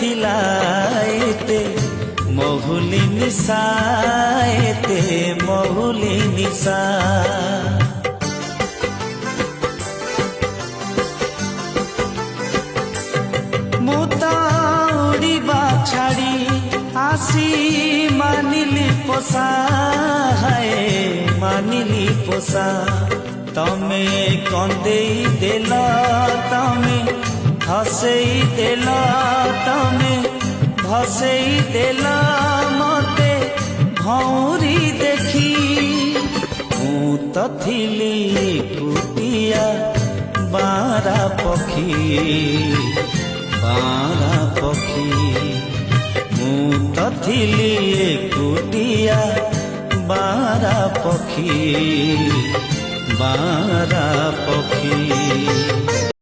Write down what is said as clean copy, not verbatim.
थिला एते महुली निशा एते महुली निशा मुता उड़ीबा छाड़ी आसी मानिली पोसा है मानिली पोसा तमे कंदेई देल तमे हसेई देल तमे भसेई देल मते भौरी देखी मु तो थिली कुटिया बारा पखी बारा पखी मु तो थिली कुटिया बारा पखी बारा पखी।